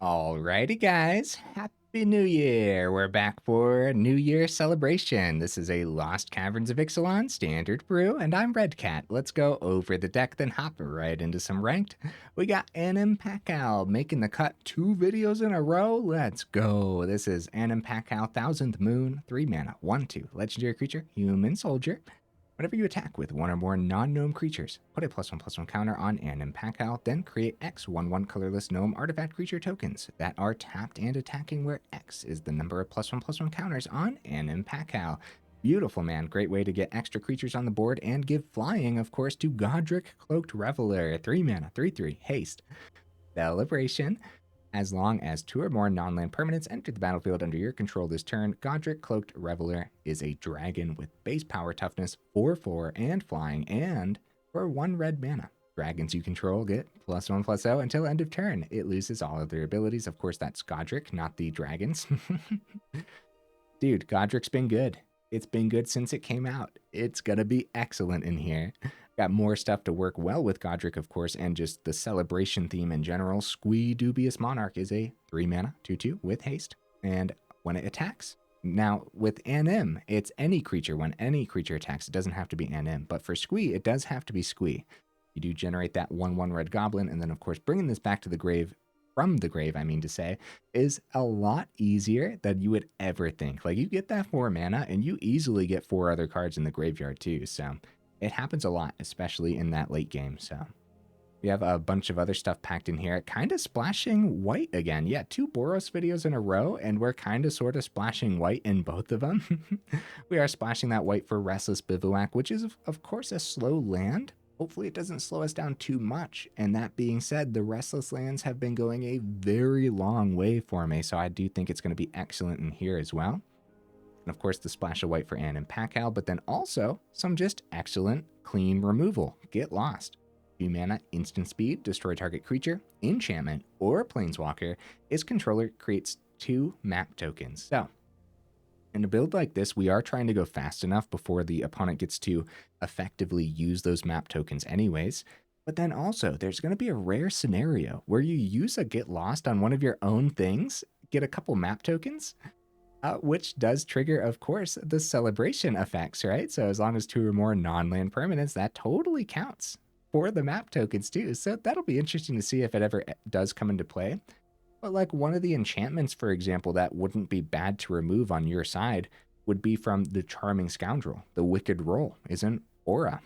Alrighty, guys. Happy New Year! We're back for a New Year celebration. This is a Lost Caverns of Ixalan standard brew, and I'm Red Cat. Let's go over the deck, then hop right into some ranked. We got Anim Pakal making the cut 2 videos in a row. Let's go. This is Anim Pakal, Thousandth Moon, 3 mana, 1/2, legendary creature, human soldier. Whenever you attack with one or more non-gnome creatures, put a +1/+1 counter on Anim Pakal, then create X 1/1 colorless gnome artifact creature tokens that are tapped and attacking, where X is the number of +1/+1 counters on Anim Pakal. Beautiful, man. Great way to get extra creatures on the board and give flying, of course, to Goddric, Cloaked Reveler. 3 mana, 3/3, haste. Celebration. As long as 2 or more non-land permanents enter the battlefield under your control this turn, Goddric Cloaked Reveler is a dragon with base power toughness, 4/4, and flying, and for 1 red mana. Dragons you control get +1/+0 until end of turn. It loses all of their abilities. Of course, that's Goddric, not the dragons. Dude, Goddric's been good. It's been good since it came out. It's gonna be excellent in here. Got more stuff to work well with Goddric, of course, and just the celebration theme in general. Squee Dubious Monarch is a 3 mana, 2/2 with haste, and when it attacks, now with Anim, it's any creature. When any creature attacks, it doesn't have to be Anim, but for Squee, it does have to be Squee. You do generate that 1/1 red goblin, and then of course bringing this back to the grave, from the grave, I mean to say, is a lot easier than you would ever think. Like, you get that 4 mana, and you easily get 4 other cards in the graveyard too, so it happens a lot, especially in that late game. So we have a bunch of other stuff packed in here, kind of splashing white again. Yeah, 2 Boros videos in a row, and we're kind of sort of splashing white in both of them. We are splashing that white for Restless Bivouac, which is, of course, a slow land. Hopefully it doesn't slow us down too much. And that being said, the Restless lands have been going a very long way for me, so I do think it's going to be excellent in here as well. And of course, the splash of white for Anim Pakal, but then also some just excellent, clean removal. Get Lost. 2 mana, instant speed, destroy target creature, enchantment, or planeswalker. Its controller creates 2 map tokens. So, in a build like this, we are trying to go fast enough before the opponent gets to effectively use those map tokens anyways. But then also, there's going to be a rare scenario where you use a Get Lost on one of your own things, get a couple map tokens, which does trigger, of course, the celebration effects, right? So as long as 2 or more non-land permanents, that totally counts for the map tokens too. So that'll be interesting to see if it ever does come into play. But like one of the enchantments, for example, that wouldn't be bad to remove on your side would be from the Charming Scoundrel. The Wicked Roll is an aura.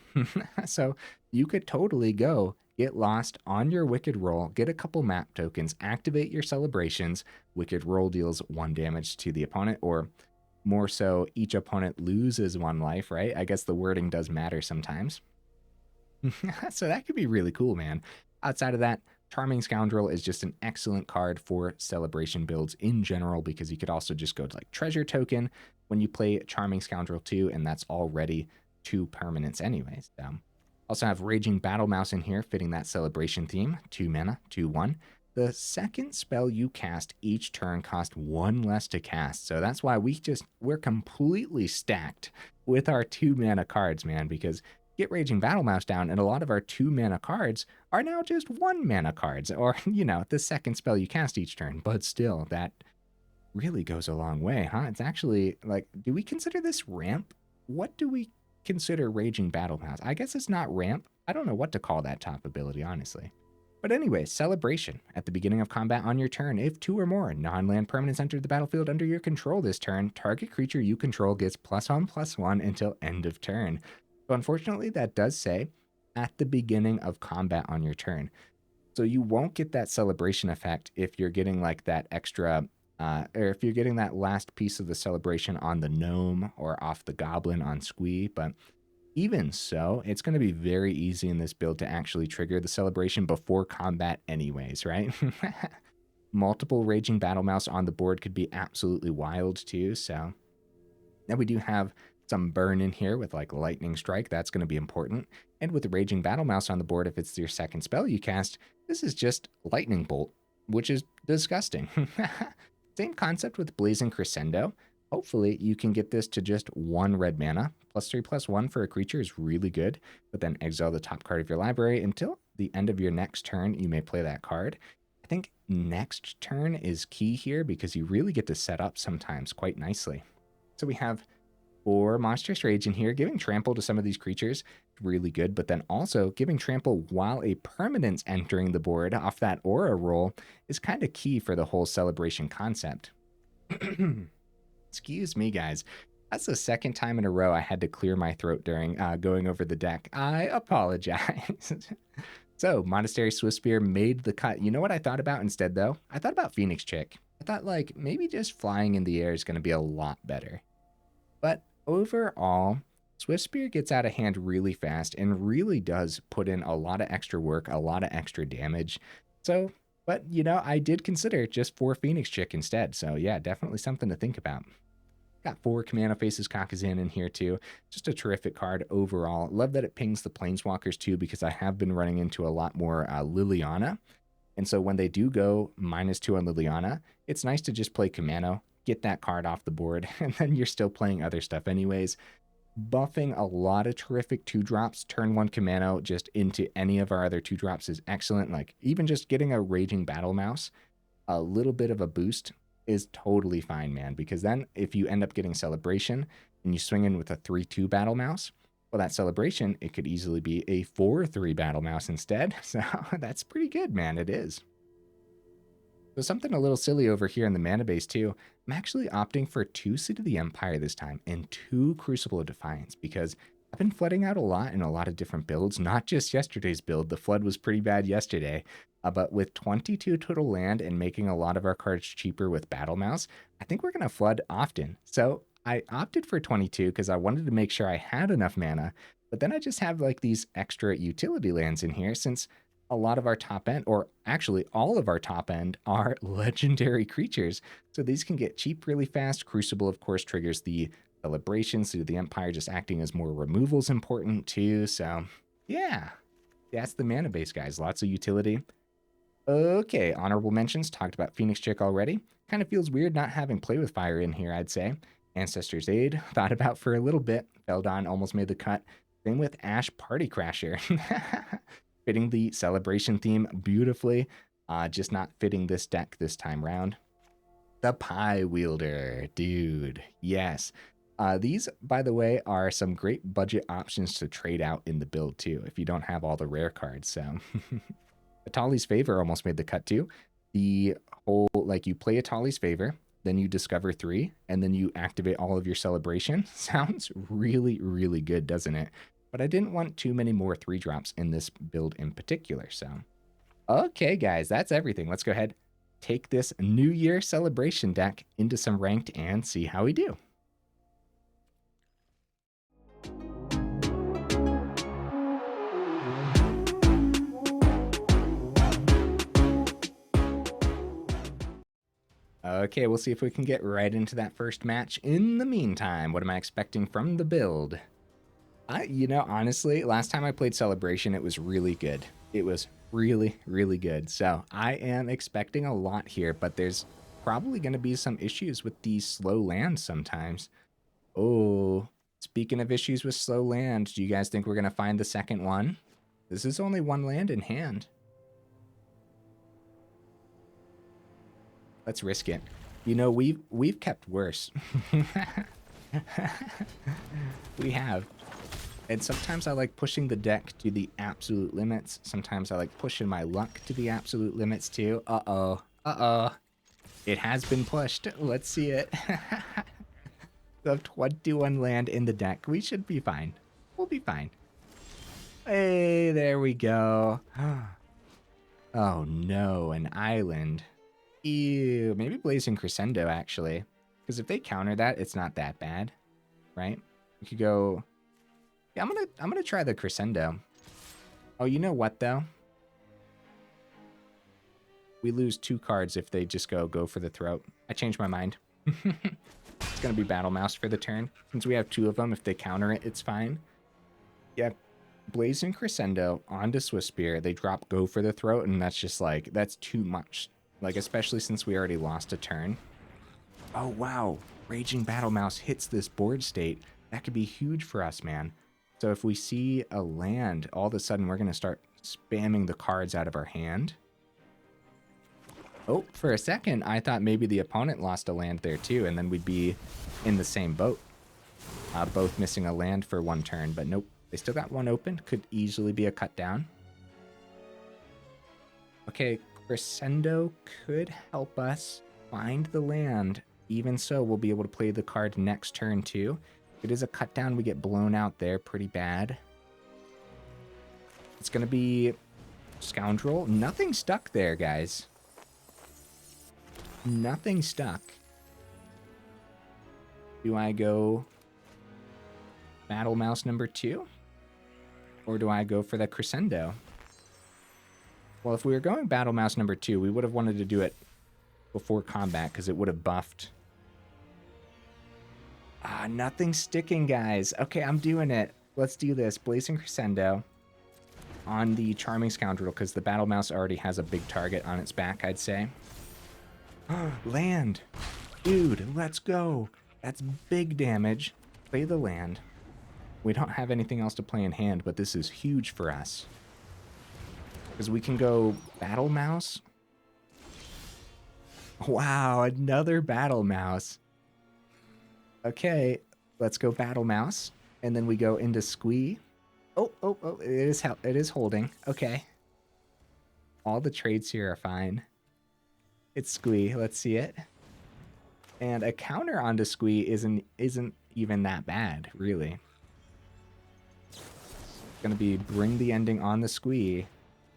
So you could totally go Get Lost on your Wicked Roll, get a couple map tokens, activate your celebrations. Wicked Roll deals 1 damage to the opponent, or more so, each opponent loses 1 life, right? I guess the wording does matter sometimes. So that could be really cool, man. Outside of that, Charming Scoundrel is just an excellent card for celebration builds in general, because you could also just go to like Treasure Token when you play Charming Scoundrel 2, and that's already 2 permanents anyways. Also have Raging Battle Mouse in here, fitting that celebration theme. 2 mana, 2/1. The second spell you cast each turn costs 1 less to cast. So that's why we're completely stacked with our 2 mana cards, man, because get Raging Battle Mouse down, and a lot of our 2 mana cards are now just 1 mana cards, or, you know, the second spell you cast each turn. But still, that really goes a long way, huh? It's actually, like, do we consider this ramp? What do we consider Raging Battle Mouse? I guess it's not ramp. I don't know what to call that top ability, honestly. But anyway, celebration. At the beginning of combat on your turn, if 2 or more non-land permanents enter the battlefield under your control this turn, target creature you control gets +1/+1 until end of turn. So unfortunately, that does say at the beginning of combat on your turn. So you won't get that celebration effect if you're getting like that extra, or if you're getting that last piece of the celebration on the gnome or off the goblin on Squee. But even so, it's going to be very easy in this build to actually trigger the celebration before combat anyways, right? Multiple Raging Battle Mouse on the board could be absolutely wild too. So now we do have some burn in here with like Lightning Strike. That's going to be important. And with the Raging Battle Mouse on the board, if it's your second spell you cast, this is just Lightning Bolt, which is disgusting. Same concept with Blazing Crescendo. Hopefully you can get this to just 1 red mana. +3/+1 for a creature is really good, but then exile the top card of your library until the end of your next turn. You may play that card. I think next turn is key here because you really get to set up sometimes quite nicely. So we have 4 Monstrous Rage in here, giving trample to some of these creatures, really good, but then also giving trample while a permanent's entering the board off that aura roll is kind of key for the whole celebration concept. Excuse me, guys. That's the second time in a row I had to clear my throat during going over the deck. I apologize. So, Monastery Swiftspear made the cut. You know what I thought about instead, though? I thought about Phoenix Chick. I thought, like, maybe just flying in the air is going to be a lot better. But overall, Swiftspear gets out of hand really fast and really does put in a lot of extra work, a lot of extra damage. So, but, you know, I did consider just 4 Phoenix Chick instead. So, yeah, definitely something to think about. Got 4 Kumano Faces Kakkazan in here too. Just a terrific card overall. Love that it pings the Planeswalkers too, because I have been running into a lot more Liliana. And so when they do go -2 on Liliana, it's nice to just play Kumano, get that card off the board, and then you're still playing other stuff anyways. Buffing a lot of terrific 2-drops, turn 1 Kumano just into any of our other 2-drops is excellent. Like even just getting a Raging Battle Mouse, a little bit of a boost is totally fine, man, because then if you end up getting Celebration and you swing in with a 3/2 Battle Mouse, well, that Celebration, it could easily be a 4/3 Battle Mouse instead. So that's pretty good, man. It is. So something a little silly over here in the mana base too. I'm actually opting for 2 Seed of the Empire this time and 2 Crucible of Defiance because I've been flooding out a lot in a lot of different builds, not just yesterday's build. The flood was pretty bad yesterday. But with 22 total land and making a lot of our cards cheaper with Battle Mouse, I think we're going to flood often. So I opted for 22 because I wanted to make sure I had enough mana. But then I just have like these extra utility lands in here since a lot of our top end, or actually all of our top end, are legendary creatures. So these can get cheap really fast. Crucible, of course, triggers the celebrations through the Empire, just acting as more removals important too. So yeah, that's the mana base, guys. Lots of utility. Okay, honorable mentions. Talked about Phoenix Chick already. Kind of feels weird not having Play with Fire in here, I'd say. Ancestor's Aid, thought about for a little bit. Feldon almost made the cut. Same with Ash Party Crasher. Fitting the celebration theme beautifully. Just not fitting this deck this time round. The Pie Wielder, dude. Yes. These, by the way, are some great budget options to trade out in the build too, if you don't have all the rare cards, so... Atali's Favor almost made the cut too. The whole, like, you play Atali's Favor, then you discover 3, and then you activate all of your celebration. Sounds really, really good, doesn't it? But I didn't want too many more 3-drops in this build in particular, so. Okay, guys, that's everything. Let's go ahead, take this New Year celebration deck into some ranked and see how we do. Okay, we'll see if we can get right into that first match. In the meantime, what am I expecting from the build? You know, honestly, last time I played Celebration, it was really good. It was really, really good. So I am expecting a lot here, but there's probably going to be some issues with these slow lands sometimes. Oh, speaking of issues with slow land, do you guys think we're going to find the second one? This is only 1 land in hand. Let's risk it. You know, we've kept worse. We have. And sometimes I like pushing the deck to the absolute limits. Sometimes I like pushing my luck to the absolute limits too. Uh-oh. Uh-oh. It has been pushed. Let's see it. We have 21 land in the deck. We should be fine. We'll be fine. Hey, there we go. Oh no, an island. Ew, maybe Blazing Crescendo, actually. Because if they counter that, it's not that bad, right? We could go... Yeah, I'm gonna try the Crescendo. Oh, you know what, though? We lose 2 cards if they just go for the throat. I changed my mind. It's gonna be Battle Mouse for the turn. Since we have 2 of them, if they counter it, it's fine. Yeah, Blazing Crescendo onto Swiftspear. They drop go for the throat, and that's just like, that's too much. Like, especially since we already lost a turn. Oh, wow. Raging Battle Mouse hits this board state. That could be huge for us, man. So if we see a land, all of a sudden we're going to start spamming the cards out of our hand. Oh, for a second, I thought maybe the opponent lost a land there too, and then we'd be in the same boat. Both missing a land for one turn, but nope. They still got one open. Could easily be a cut down. Okay, Crescendo could help us find the land. Even so, we'll be able to play the card next turn too. If it is a cut down, we get blown out there pretty bad. It's going to be Scoundrel. Nothing stuck there, guys. Nothing stuck. Do I go Battle Mouse number 2? Or do I go for the Crescendo? Well, if we were going Battle Mouse number 2, we would have wanted to do it before combat because it would have buffed. Nothing sticking, guys. Okay, I'm doing it. Let's do this. Blazing Crescendo on the Charming Scoundrel because the Battle Mouse already has a big target on its back, I'd say. Land. Dude, let's go. That's big damage. Play the land. We don't have anything else to play in hand, but this is huge for us. Because we can go Battle Mouse. Wow, another Battle Mouse. Okay, let's go Battle Mouse. And then we go into Squee. Oh, it is holding. Okay. All the trades here are fine. It's Squee. Let's see it. And a counter onto Squee isn't even that bad, really. It's going to be bring the ending on the Squee.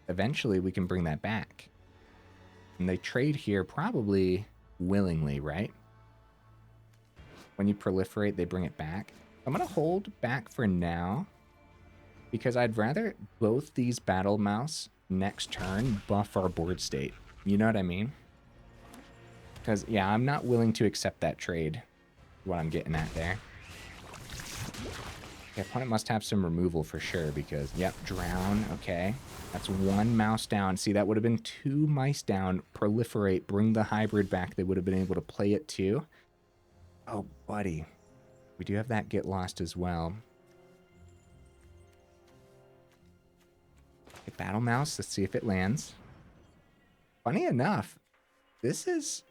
Eventually, we can bring that back. And they trade here probably willingly, right? When you proliferate, they bring it back. I'm going to hold back for now because I'd rather both these Battle Mouse next turn buff our board state. You know what I mean? Because, yeah, I'm not willing to accept that trade. What I'm getting at there. The opponent must have some removal for sure because, yep, drown, okay. That's one mouse down. See, that would have been 2 mice down. Proliferate, bring the hybrid back. They would have been able to play it too. Oh, buddy. We do have that get lost as well. Okay, Battle Mouse, let's see if it lands. Funny enough, this is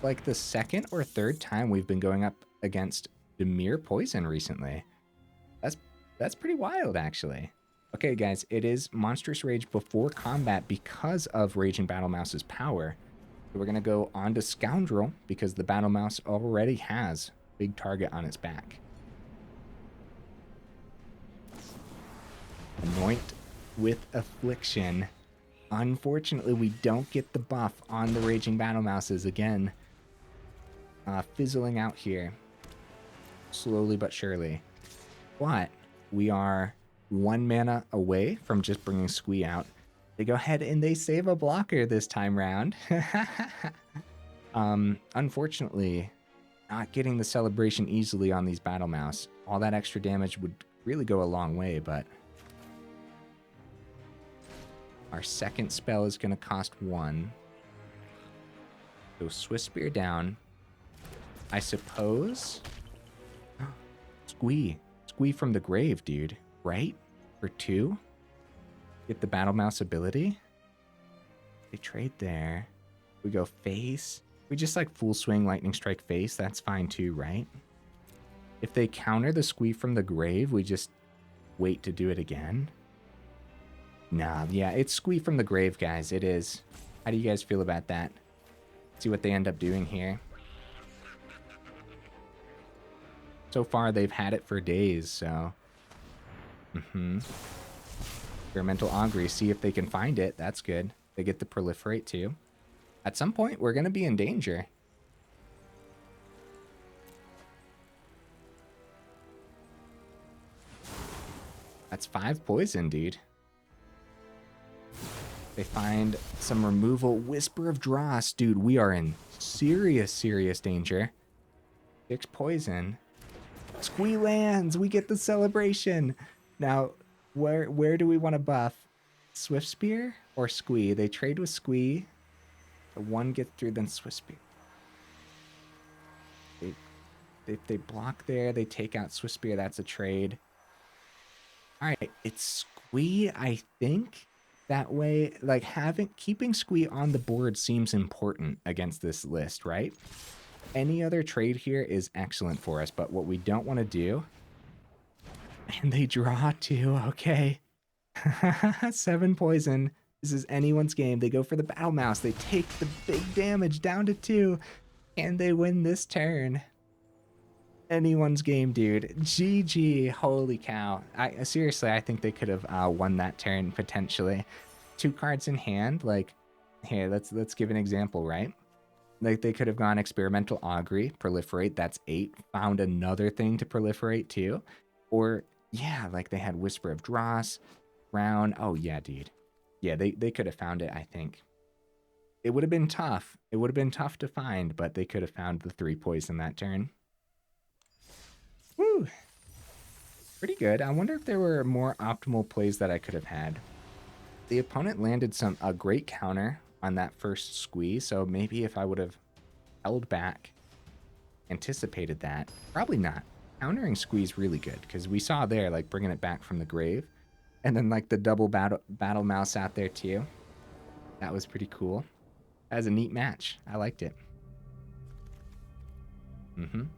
like the second or third time we've been going up against Dimir Poison recently. That's pretty wild, actually. Okay, guys, it is Monstrous Rage before combat because of Raging Battle Mouse's power. So we're going to go on to Scoundrel because the Battle Mouse already has a big target on its back. Anoint with Affliction. Unfortunately, we don't get the buff on the Raging Battle Mouses again. Fizzling out here. Slowly but surely. But we are 1 mana away from just bringing Squee out. They go ahead and they save a blocker this time round. Unfortunately, not getting the celebration easily on these Battle Mouse. All that extra damage would really go a long way, but our second spell is going to cost 1. So Swiftspear down. I suppose. Squee from the grave, dude. Right? For 2? Get the Battle Mouse ability. They trade there. We go face. We just like full swing Lightning Strike face. That's fine too, right? If they counter the Squee from the grave, we just wait to do it again. Nah, yeah, it's Squee from the grave, guys. It is. How do you guys feel about that? See what they end up doing here. So far, they've had it for days, so. Experimental Augury, see if they can find it. That's good. They get the Proliferate, too. At some point, we're going to be in danger. That's 5 poison, dude. They find some removal. Whisper of Dross. Dude, we are in serious, serious danger. 6 poison. Squee lands. We get the celebration. Now, where do we want to buff? Swiftspear or Squee? They trade with Squee. The one gets through, then Swiftspear. They block there. They take out Swiftspear. That's a trade. All right, it's Squee, I think. That way, like keeping Squee on the board seems important against this list, right? Any other trade here is excellent for us, but what we don't want to do... And they draw 2, okay. 7 poison. This is anyone's game. They go for the Battle Mouse. They take the big damage down to 2, and they win this turn. Anyone's game, dude. GG. Holy cow. Seriously, I think they could have won that turn potentially. 2 cards in hand. Like, here, let's give an example, right? Like, they could have gone Experimental Augury, proliferate, that's 8. Found another thing to proliferate too. Or, yeah, like they had Whisper of Dross, Round. Oh, yeah, dude. Yeah, they could have found it, I think. It would have been tough. It would have been tough to find, but they could have found the 3 poison that turn. Woo! Pretty good. I wonder if there were more optimal plays that I could have had. The opponent landed a great counter on that first Squee, so maybe if I would have held back, anticipated that. Probably not. Countering Squee's really good, because we saw there, like, bringing it back from the grave. And then, like, the double battle mouse out there, too. That was pretty cool. That was a neat match. I liked it. I'm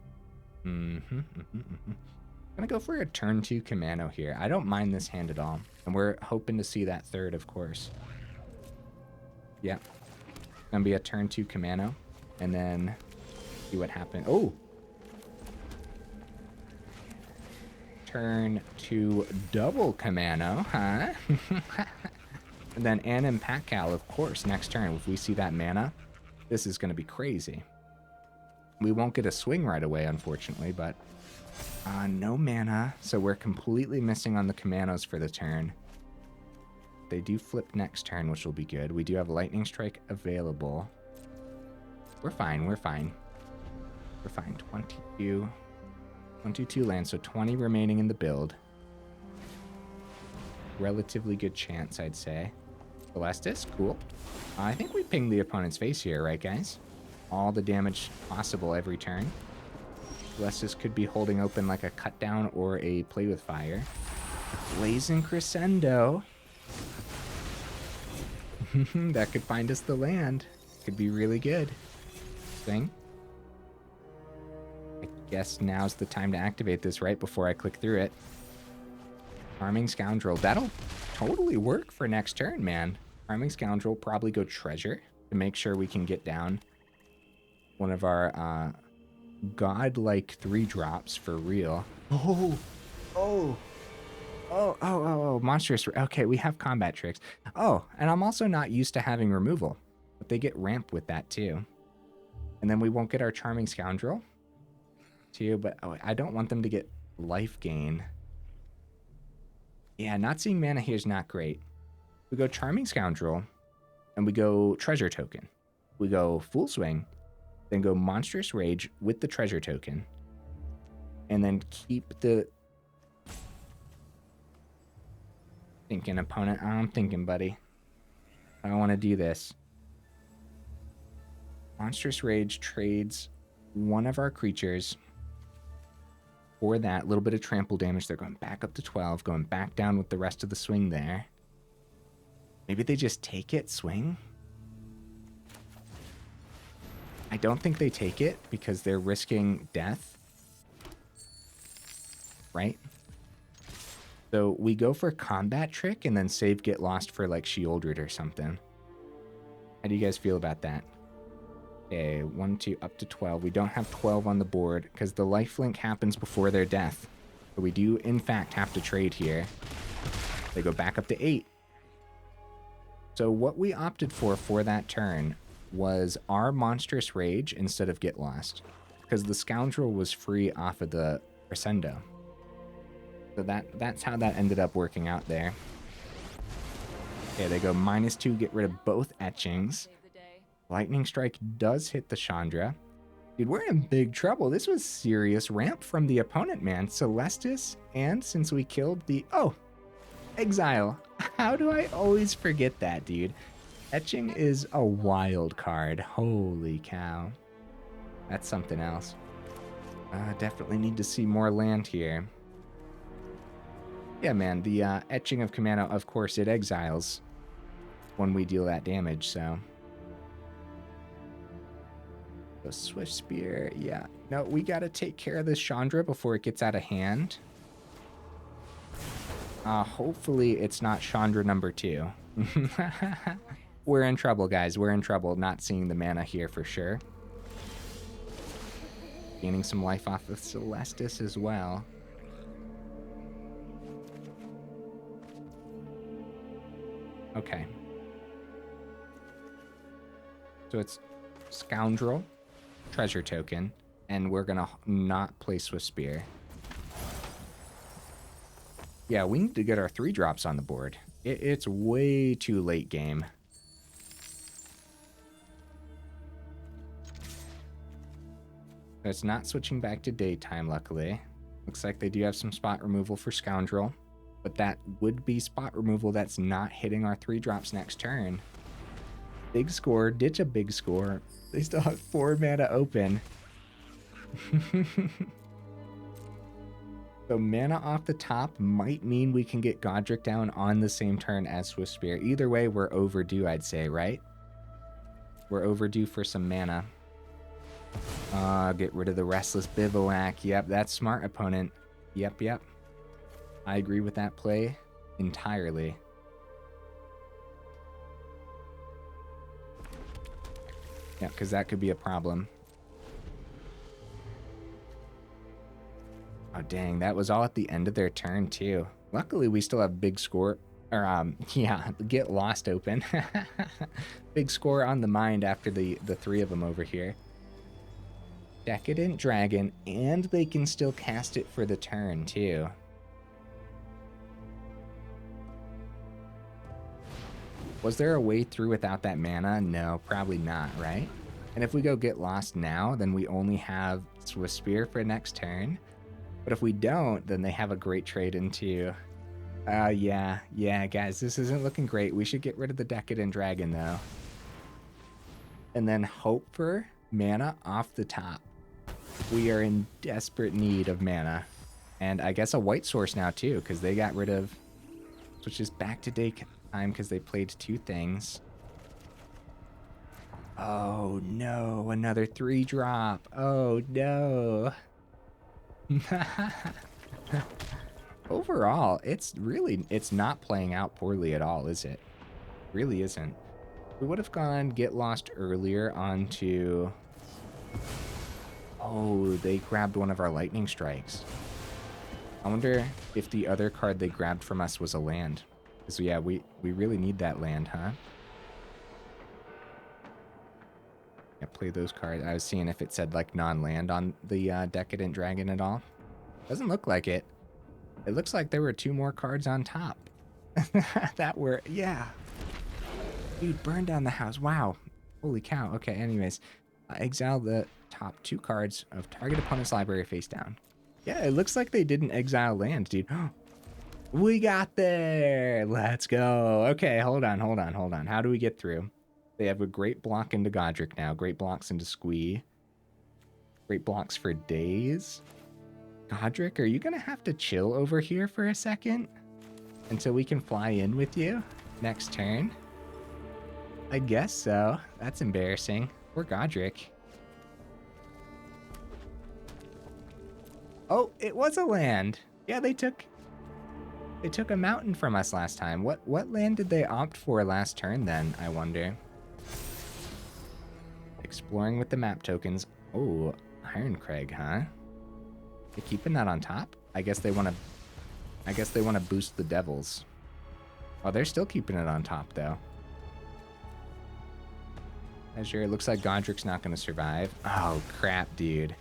gonna go for a turn 2 Kumano here. I don't mind this hand at all. And we're hoping to see that 3rd, of course. Yeah. Gonna be a turn 2 Kumano. And then see what happens. Oh! Turn 2 double Kumano, huh? And then Anim Pakal, of course, next turn. If we see that mana, this is gonna be crazy. We won't get a swing right away, unfortunately, but no mana, so we're completely missing on the Kumanos for the turn. They do flip next turn, which will be good. We do have Lightning Strike available. We're fine, we're fine. We're fine. 22 lands, so 20 remaining in the build. Relatively good chance, I'd say. Celestis, cool. I think we pinged the opponent's face here, right, guys? All the damage possible every turn. Celestis could be holding open like a cut down or a play with fire. Blazing Crescendo. That could find us the land. Could be really good. Thing. I guess now's the time to activate this right before I click through it. Charming Scoundrel. That'll totally work for next turn, man. Charming Scoundrel, probably go Treasure to make sure we can get down one of our godlike 3-drops for real. Oh, Monstrous. Okay, we have combat tricks. Oh, and I'm also not used to having removal, but they get ramp with that too. And then we won't get our Charming Scoundrel too, but I don't want them to get life gain. Yeah, not seeing mana here is not great. We go Charming Scoundrel, and we go Treasure Token. We go Full Swing, then go Monstrous Rage with the Treasure Token, and then keep the... Thinking, opponent. I'm thinking, buddy. I don't want to do this. Monstrous Rage trades one of our creatures for that little bit of trample damage. They're going back up to 12, going back down with the rest of the swing there. Maybe they just take it, swing? I don't think they take it because they're risking death. Right? So we go for Combat Trick and then save Get Lost for like Shieldred or something. How do you guys feel about that? Okay, 1, 2, up to 12. We don't have 12 on the board because the lifelink happens before their death. So we do, in fact, have to trade here. They go back up to 8. So what we opted for that turn was our Monstrous Rage instead of Get Lost, because the Scoundrel was free off of the Crescendo. So that's how that ended up working out there. Okay, they go -2, get rid of both etchings. Lightning Strike does hit the Chandra. Dude, we're in big trouble. This was serious ramp from the opponent, man. Celestis, and since we killed the... Oh! Exile. How do I always forget that, dude? Etching is a wild card. Holy cow. That's something else. Definitely need to see more land here. Yeah, man, the Etching of Kumano, of course, it exiles when we deal that damage, so. The Swiftspear, yeah. No, we gotta take care of this Chandra before it gets out of hand. Hopefully it's not Chandra number 2. We're in trouble, guys. We're in trouble not seeing the mana here for sure. Gaining some life off of Celestis as well. Okay. So it's Scoundrel, treasure token, and we're gonna not play Swiftspear. Yeah, we need to get our 3 drops on the board. It's way too late game. It's not switching back to daytime, luckily. Looks like they do have some spot removal for Scoundrel, but that would be spot removal that's not hitting our 3 drops next turn. Big score, ditch a big score. They still have 4 mana open. So mana off the top might mean we can get Goddric down on the same turn as Swiftspear. Either way, we're overdue, I'd say, right? We're overdue for some mana. Get rid of the Restless Bivouac. Yep, that's smart, opponent. Yep. I agree with that play entirely. Yeah, because that could be a problem. Oh, dang, that was all at the end of their turn, too. Luckily, we still have big score, or, yeah, get lost open. Big score on the mind after the 3 of them over here. Decadent Dragon, and they can still cast it for the turn, too. Was there a way through without that mana? No, probably not, right? And if we go get lost now, then we only have Swiftspear for next turn. But if we don't, then they have a great trade into... yeah, guys, this isn't looking great. We should get rid of the Decadent Dragon, though. And then hope for mana off the top. We are in desperate need of mana. And I guess a white source now, too, because they got rid of... Which is back to daytime because they played 2 things. Oh, no, another 3-drop. Oh, no. Overall, it's not playing out poorly at all, is it? Really isn't. We would have gone get lost earlier onto... Oh, they grabbed one of our lightning strikes. I wonder if the other card they grabbed from us was a land. Because yeah, we really need that land, huh? Yeah, play those cards. I was seeing if it said like non-land on the Decadent Dragon at all. Doesn't look like it. It looks like there were 2 more cards on top. That were, yeah. Dude, burn down the house. Wow. Holy cow. Okay, anyways. Exile the top 2 cards of target opponent's library face down. Yeah, it looks like they didn't exile land, dude. We got there. Let's go. Okay, hold on. How do we get through? They have a great block into Goddric now. Great blocks into Squee. Great blocks for days. Goddric, are you going to have to chill over here for a second? Until we can fly in with you next turn? I guess so. That's embarrassing. Poor Goddric. Oh, it was a land. Yeah, they took a mountain from us last time. What land did they opt for last turn then, I wonder? Exploring with the map tokens. Oh, Ironcrag, huh? They're keeping that on top? I guess they want to boost the devils. Oh, they're still keeping it on top though. It looks like Goddric's not going to survive. Oh crap, dude.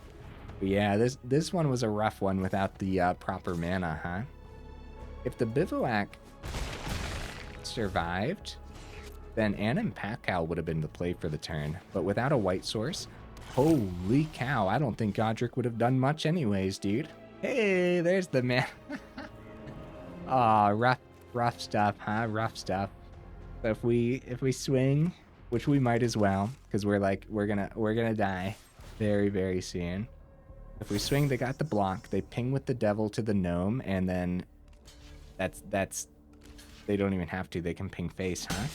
But yeah, this one was a rough one without the proper mana, huh? If the Bivouac survived, then Anim Pakal would have been the play for the turn. But without a white source, holy cow, I don't think Goddric would have done much anyways, dude. Hey, there's the man. Aw, rough stuff, huh? Rough stuff. So if we swing, which we might as well, because we're gonna die very, very soon. If we swing, they got the block. They ping with the devil to the gnome, and then that's they don't even have to. They can ping face, huh?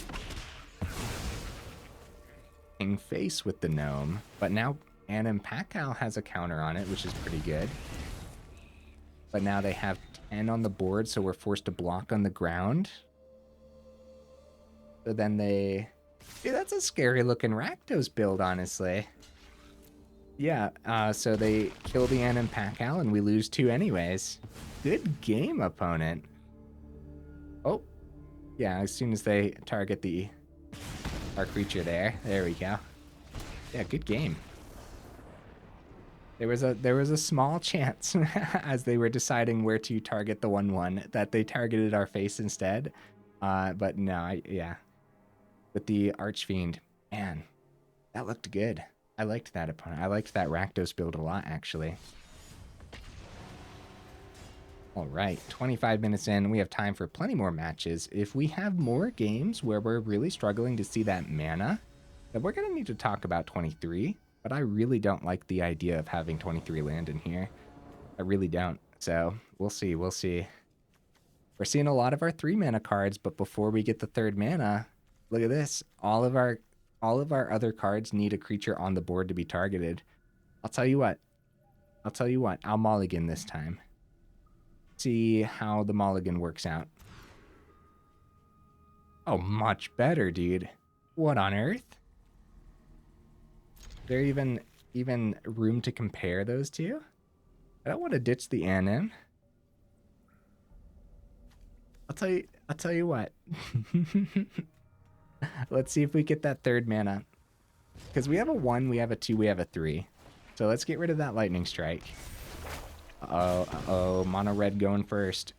ping face with the gnome, but now Anim Pakal has a counter on it, which is pretty good. But now they have 10 on the board, so we're forced to block on the ground. So then they... Dude, that's a scary looking Rakdos build, honestly. Yeah, so they kill the Anim Pakal and we lose 2 anyways. Good game, opponent. Oh, yeah, as soon as they target our creature there we go. Yeah, good game. There was a small chance as they were deciding where to target the 1/1 that they targeted our face instead. But no, yeah. With the Archfiend, man, that looked good. I liked that opponent. I liked that Rakdos build a lot, actually. All right, 25 minutes in. We have time for plenty more matches. If we have more games where we're really struggling to see that mana, then we're going to need to talk about 23. But I really don't like the idea of having 23 land in here. I really don't. So we'll see. We'll see. We're seeing a lot of our 3 mana cards, but before we get the 3rd mana, look at this. All of our other cards need a creature on the board to be targeted. I'll tell you what. I'll mulligan this time. See how the mulligan works out. Oh, much better, dude. What on earth? There even room to compare those two? I don't want to ditch the Anim. I'll tell you what. Let's see if we get that 3rd mana. Because we have a 1, we have a 2, we have a 3. So let's get rid of that Lightning Strike. Uh-oh, mono red going first.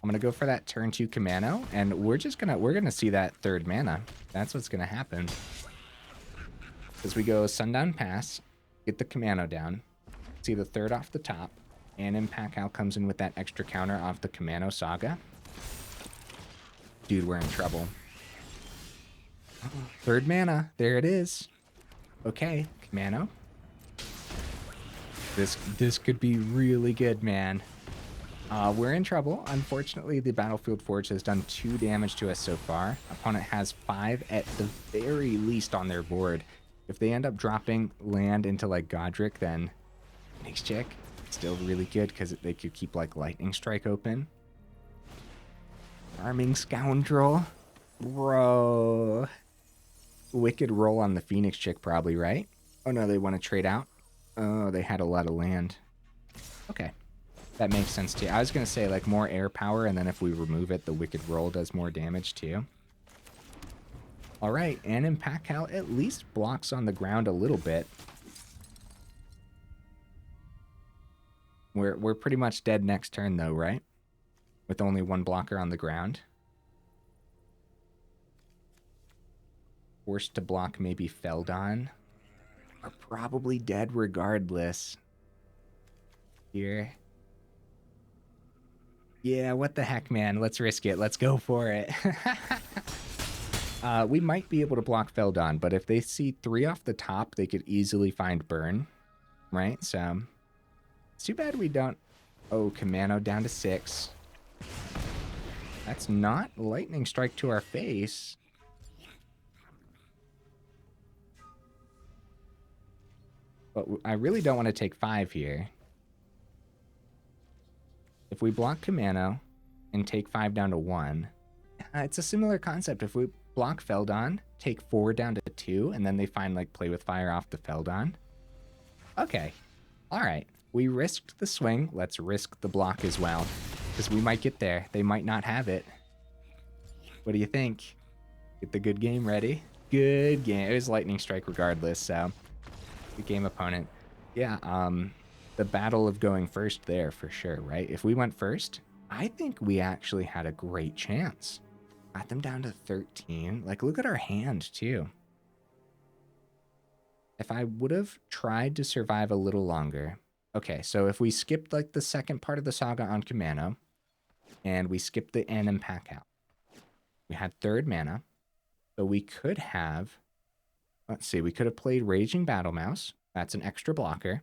I'm gonna go for that turn 2 Kumano, and we're gonna see that 3rd mana. That's what's gonna happen. As we go Sundown Pass, get the Kumano down, see the 3rd off the top, and Anim Pakal comes in with that extra counter off the Kumano Saga. Dude, we're in trouble. 3rd mana, there it is. Okay, Kumano. This could be really good, man. We're in trouble. Unfortunately, the Battlefield Forge has done 2 damage to us so far. Opponent has 5 at the very least on their board. If they end up dropping land into like Goddric, then Phoenix Chick, still really good because they could keep like Lightning Strike open. Charming Scoundrel. Bro. Wicked roll on the Phoenix Chick probably, right? Oh no, they want to trade out? Oh, they had a lot of land. Okay. That makes sense too. I was going to say like more air power, and then if we remove it, the Wicked Roll does more damage too. All right, Anim Pakal at least blocks on the ground a little bit. We're pretty much dead next turn though, right? With only 1 blocker on the ground. Forced to block maybe Feldon. Are probably dead regardless. Here. Yeah, what the heck, man? Let's risk it. Let's go for it. We might be able to block Feldon, but if they see 3 off the top, they could easily find burn, right? So, it's too bad we don't... Oh, Kumano down to 6. That's not Lightning Strike to our face. But I really don't want to take 5 here. If we block Kumano and take 5 down to 1, it's a similar concept. If we block Feldon, take 4 down to 2, and then they find like Play with Fire off the Feldon. Okay. All right. We risked the swing. Let's risk the block as well, because we might get there. They might not have it. What do you think? Get the good game ready. Good game. It was Lightning Strike regardless, so good game, opponent. Yeah, the battle of going first there for sure, right? If we went first, I think we actually had a great chance. Got them down to 13. Like, look at our hand, too. If I would have tried to survive a little longer. Okay, so if we skipped, like, the second part of the saga on Kumano, and we skipped the Anim Pakal, we had 3rd mana, so we could have... Let's see, we could have played Raging Battle Mouse. That's an extra blocker.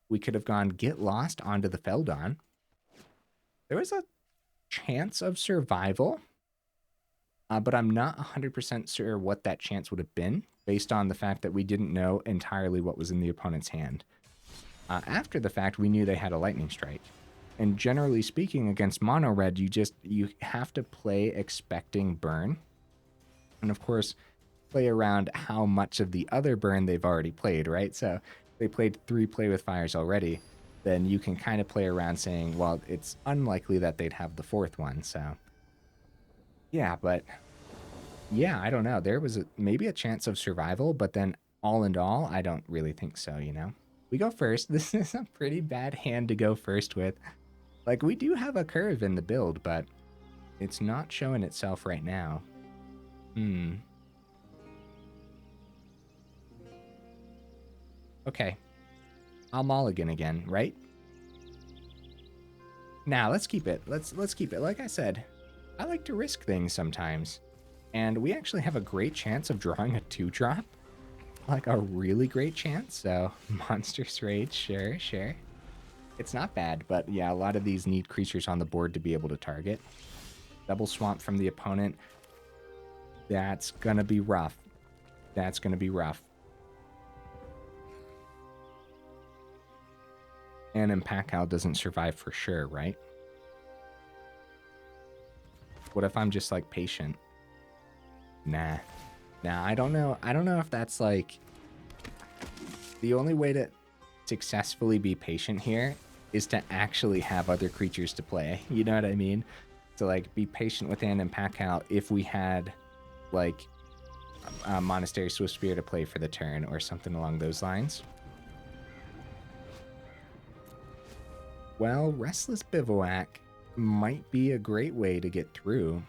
We could have gone Get Lost onto the Feldon. There was a chance of survival, but I'm not 100% sure what that chance would have been based on the fact that we didn't know entirely what was in the opponent's hand. After the fact, we knew they had a lightning strike. And generally speaking, against mono red, you have to play expecting burn. And of course, play around how much of the other burn they've already played, right? So they played 3 Play with Fires already, then you can kind of play around saying, well, it's unlikely that they'd have the 4th one. So yeah, but yeah, I don't know. There was maybe a chance of survival, but then all in all, I don't really think so, you know? We go first. This is a pretty bad hand to go first with. Like, we do have a curve in the build, but it's not showing itself right now. Okay. I'll mulligan again, right? Now, let's keep it. Let's keep it. Like I said, I like to risk things sometimes. And we actually have a great chance of drawing a 2-drop. Like, a really great chance. So, Monstrous Rage, sure. It's not bad, but yeah, a lot of these need creatures on the board to be able to target. Double Swamp from the opponent. That's gonna be rough. That's gonna be rough. And Pakal doesn't survive for sure, right? What if I'm just, like, patient? Nah, I don't know. I don't know if that's, like... The only way to successfully be patient here is to actually have other creatures to play. You know what I mean? To, like, be patient with Anim and Pakal if we had, like, a Monastery Swiftspear to play for the turn or something along those lines. Well, Restless Bivouac might be a great way to get through,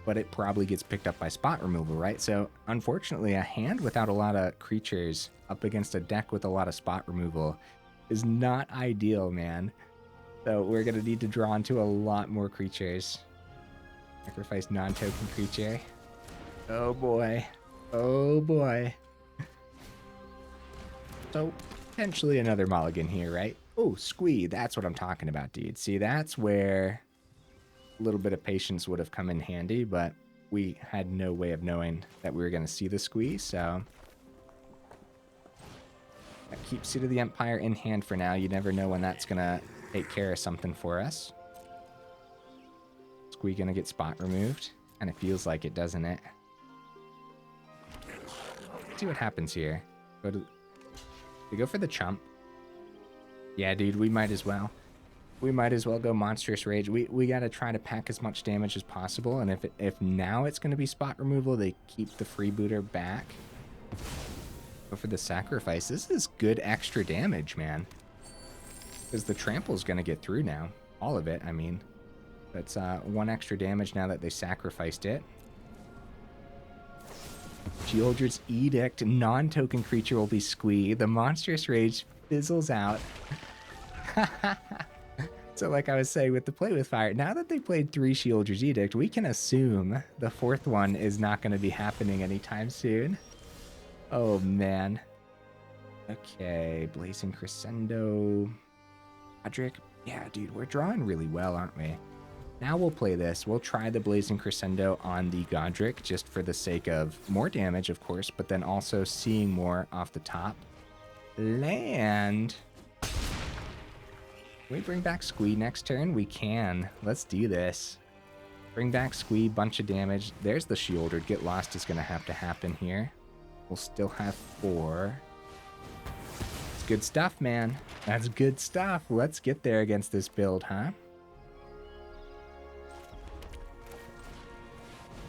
but it probably gets picked up by spot removal, right? So, unfortunately, a hand without a lot of creatures up against a deck with a lot of spot removal is not ideal, man. So, we're going to need to draw into a lot more creatures. Sacrifice non-token creature. Oh, boy. Oh, boy. So, potentially another mulligan here, right? Oh, Squee. That's what I'm talking about, dude. See, that's where a little bit of patience would have come in handy, but we had no way of knowing that we were going to see the Squee, so that keeps Seat of the Empire in hand for now. You never know when that's going to take care of something for us. Squee going to get spot removed? Kind of feels like it, doesn't it? Let's see what happens here. We go for the chump. Yeah, dude, we might as well. We might as well go Monstrous Rage. We got to try to pack as much damage as possible, and if now it's going to be spot removal, they keep the freebooter back. Go for the sacrifice. This is good extra damage, man. Because the trample's going to get through now. All of it, I mean. That's 1 extra damage now that they sacrificed it. Sheoldred's Edict, non-token creature will be Squee. The Monstrous Rage fizzles out. So like I was saying with the Play with Fire, now that they played 3 Sheoldred's Edict, we can assume the 4th one is not going to be happening anytime soon. Oh, man. Okay, Blazing Crescendo. Goddric. Yeah, dude, we're drawing really well, aren't we? Now we'll play this. We'll try the Blazing Crescendo on the Goddric, just for the sake of more damage, of course, but then also seeing more off the top. Land. Can we bring back Squee next turn? We can. Let's do this. Bring back Squee, bunch of damage. There's the Sheoldred. Get Lost is going to have to happen here. We'll still have 4. It's good stuff, man. That's good stuff. Let's get there against this build, huh?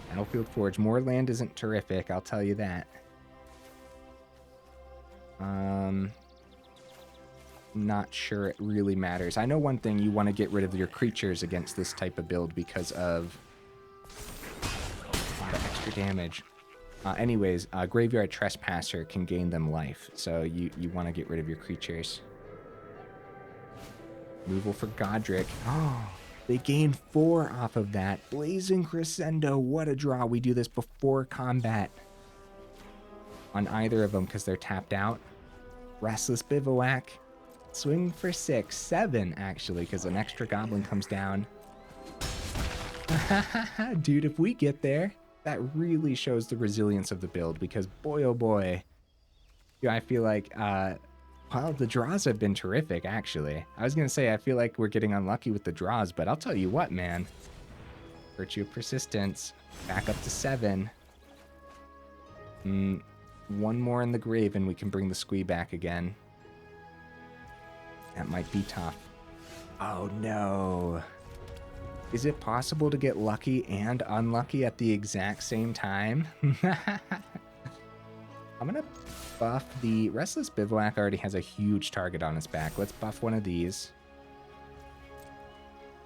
Battlefield Forge. More land isn't terrific, I'll tell you that. Not sure it really matters. I know one thing, you want to get rid of your creatures against this type of build because of a lot of extra damage. Anyways, Graveyard Trespasser can gain them life, so you want to get rid of your creatures. Removal for Goddric. Oh, they gain 4 off of that. Blazing Crescendo, what a draw. We do this before combat on either of them because they're tapped out. Restless Bivouac. Swing for 6, 7 actually, because an extra goblin comes down. Dude, if we get there, that really shows the resilience of the build, because boy, oh boy, yeah, I feel like, well, the draws have been terrific, actually. I was going to say, I feel like we're getting unlucky with the draws, but I'll tell you what, man. Virtue of Persistence, back up to 7. One more in the grave and we can bring the Squee back again. That might be tough. Oh no. Is it possible to get lucky and unlucky at the exact same time? I'm gonna buff the Restless Bivouac. Already has a huge target on its back. Let's buff one of these.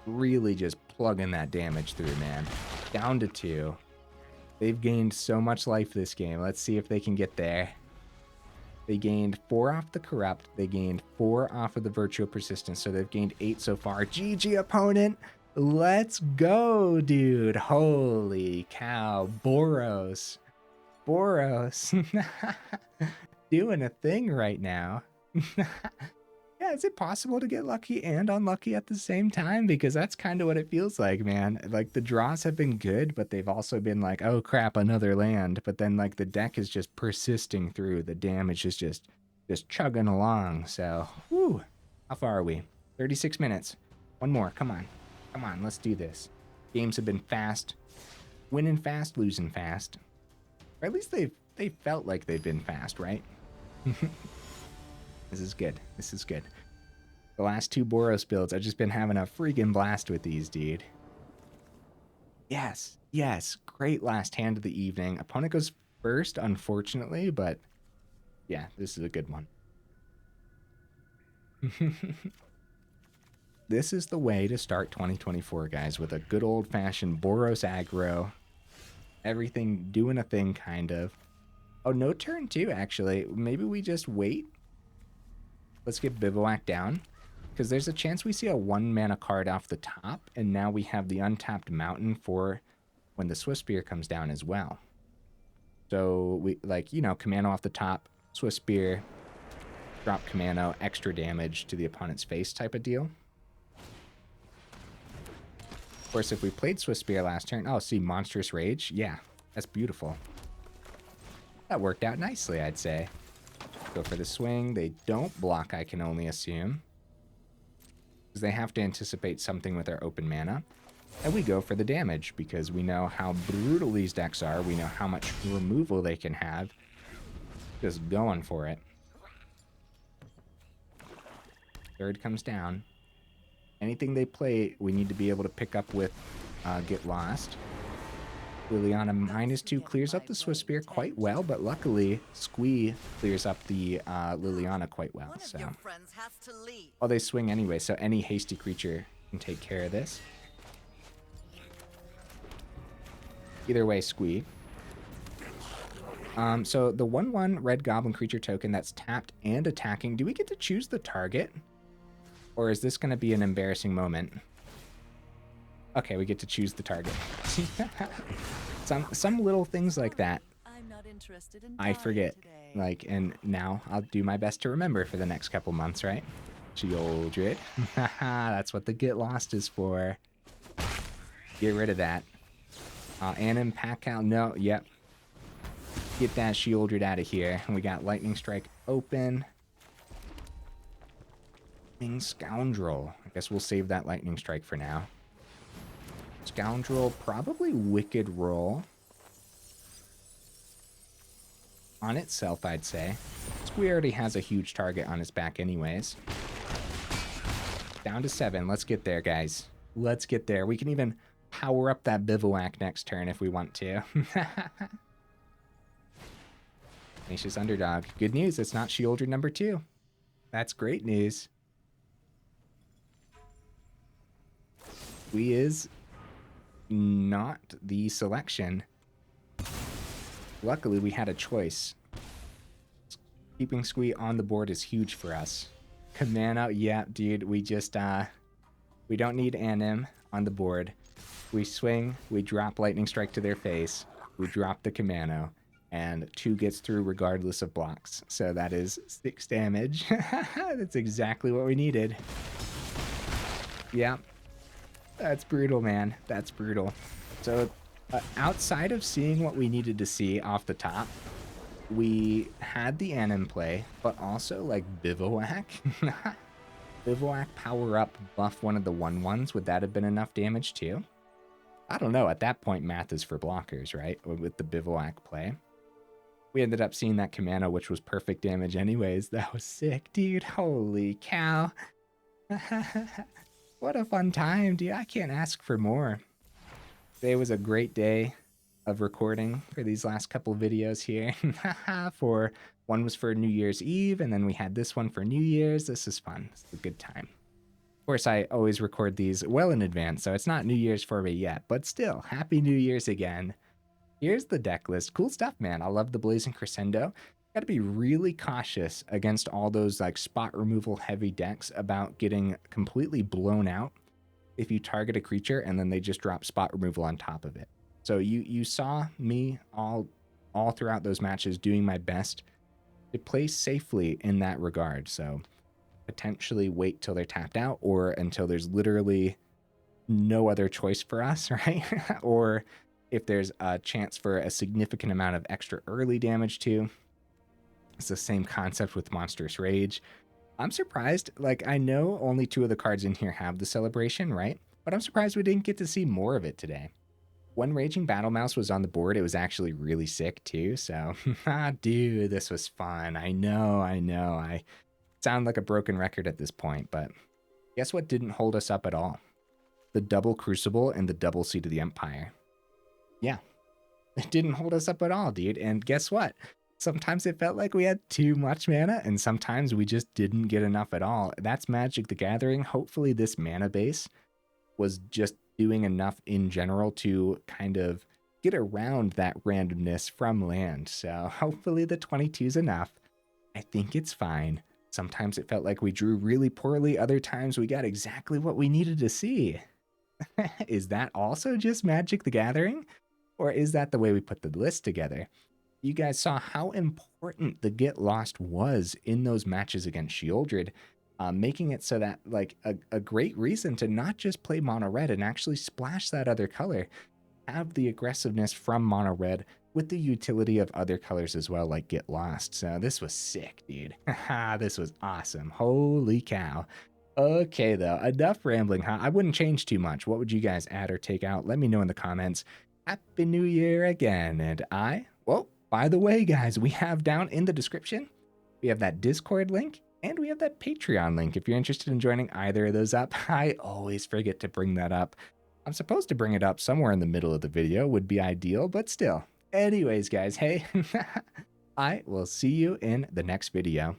Really just plugging that damage through, man. Down to 2. They've gained so much life this game. Let's see if they can get there. They gained 4 off the Corrupt. They gained 4 off of the Virtue of Persistence. So they've gained 8 so far. GG, opponent. Let's go, dude. Holy cow. Boros. Doing a thing right now. Yeah, is it possible to get lucky and unlucky at the same time? Because that's kind of what it feels like, man. Like, the draws have been good, but they've also been like, oh crap, another land. But then, like, the deck is just persisting through. The damage is just chugging along. So, whew. How far are we? 36 minutes. One more. Come on. Come on, let's do this. Games have been fast. Winning fast, losing fast. Or at least they felt like they've been fast, right? This is good. This is good. The last 2 Boros builds, I've just been having a freaking blast with these, dude. Yes, yes. Great last hand of the evening. Opponent goes first, unfortunately, but yeah, this is a good one. This is the way to start 2024, guys, with a good old-fashioned Boros aggro. Everything doing a thing, kind of. Oh, no turn 2, actually. Maybe we just wait. Let's get Bivouac down, because there's a chance we see a 1-mana card off the top, and now we have the untapped mountain for when the Swiftspear comes down as well. So, we, like, you know, Kumano off the top, Swiftspear, drop Kumano, extra damage to the opponent's face type of deal. Of course, if we played Swiftspear last turn, oh, see, Monstrous Rage, yeah, that's beautiful. That worked out nicely, I'd say. Go for the swing. They don't block, I can only assume, because they have to anticipate something with their open mana. And we go for the damage, because we know how brutal these decks are. We know how much removal they can have. Just going for it. Third comes down. Anything they play, we need to be able to pick up with Get Lost. Liliana -2 clears up the Swiftspear quite well, but luckily Squee clears up the Liliana quite well. So, oh, they swing anyway, so any hasty creature can take care of this. Either way, Squee. So the 1/1 red goblin creature token that's tapped and attacking, do we get to choose the target? Or is this going to be an embarrassing moment? Okay, we get to choose the target. Some little things like that I forget. Like, and now I'll do my best to remember for the next couple months, right? Sheoldred. That's what the Get Lost is for. Get rid of that. Anim, Pakal, no, yep. Get that Sheoldred out of here. And we got Lightning Strike open. Charming Scoundrel. I guess we'll save that Lightning Strike for now. Scoundrel, probably Wicked Roll. On itself, I'd say. Squee already has a huge target on his back anyways. Down to 7. Let's get there, guys. Let's get there. We can even power up that Bivouac next turn if we want to. Tenacious Underdog. Good news, it's not Sheoldred number 2. That's great news. Squee is not the selection. Luckily, we had a choice. Keeping Squee on the board is huge for us. Kumano, yeah, dude, we just, we don't need Anim on the board. We swing, we drop Lightning Strike to their face, we drop the Kumano, and 2 gets through regardless of blocks. So that is 6 damage. That's exactly what we needed. Yeah. That's brutal, man. That's brutal. So outside of seeing what we needed to see off the top, we had the Anim play, but also like Bivouac. Bivouac power up, buff one of the 1/1s. Would that have been enough damage too? I don't know. At that point, math is for blockers, right? With the Bivouac play. We ended up seeing that Kumano, which was perfect damage anyways. That was sick, dude. Holy cow. What a fun time, dude. I can't ask for more. Today was a great day of recording for these last couple videos here. For one was for New Year's Eve, and then we had this one for New Year's. This is fun. It's a good time. Of course, I always record these well in advance, so it's not New Year's for me yet, but still, Happy New Year's again. Here's the deck list. Cool stuff, man. I love the Blazing Crescendo. Got to be really cautious against all those like spot removal heavy decks about getting completely blown out if you target a creature and then they just drop spot removal on top of it. So you saw me all throughout those matches doing my best to play safely in that regard. So potentially wait till they're tapped out or until there's literally no other choice for us, right? Or if there's a chance for a significant amount of extra early damage too. It's the same concept with Monstrous Rage. I'm surprised, like I know only 2 of the cards in here have the celebration, right? But I'm surprised we didn't get to see more of it today. When Raging Battle Mouse was on the board, it was actually really sick too. So, dude, this was fun. I know. I sound like a broken record at this point, but guess what didn't hold us up at all? The double Crucible and the double Seed of the Empire. Yeah, it didn't hold us up at all, dude. And guess what? Sometimes it felt like we had too much mana, and sometimes we just didn't get enough at all. That's Magic the Gathering. Hopefully this mana base was just doing enough in general to kind of get around that randomness from land. So hopefully the 22 is enough. I think it's fine. Sometimes it felt like we drew really poorly. Other times we got exactly what we needed to see. Is that also just Magic the Gathering? Or is that the way we put the list together? You guys saw how important the Get Lost was in those matches against Sheoldred, making it so that like a great reason to not just play mono red and actually splash that other color, have the aggressiveness from mono red with the utility of other colors as well, like Get Lost. So this was sick, dude. This was awesome. Holy cow. Okay, though, enough rambling, huh? I wouldn't change too much. What would you guys add or take out? Let me know in the comments. Happy New Year again. And well, by the way, guys, we have down in the description, we have that Discord link and we have that Patreon link. If you're interested in joining either of those up, I always forget to bring that up. I'm supposed to bring it up somewhere in the middle of the video, would be ideal, but still. Anyways, guys, hey, I will see you in the next video.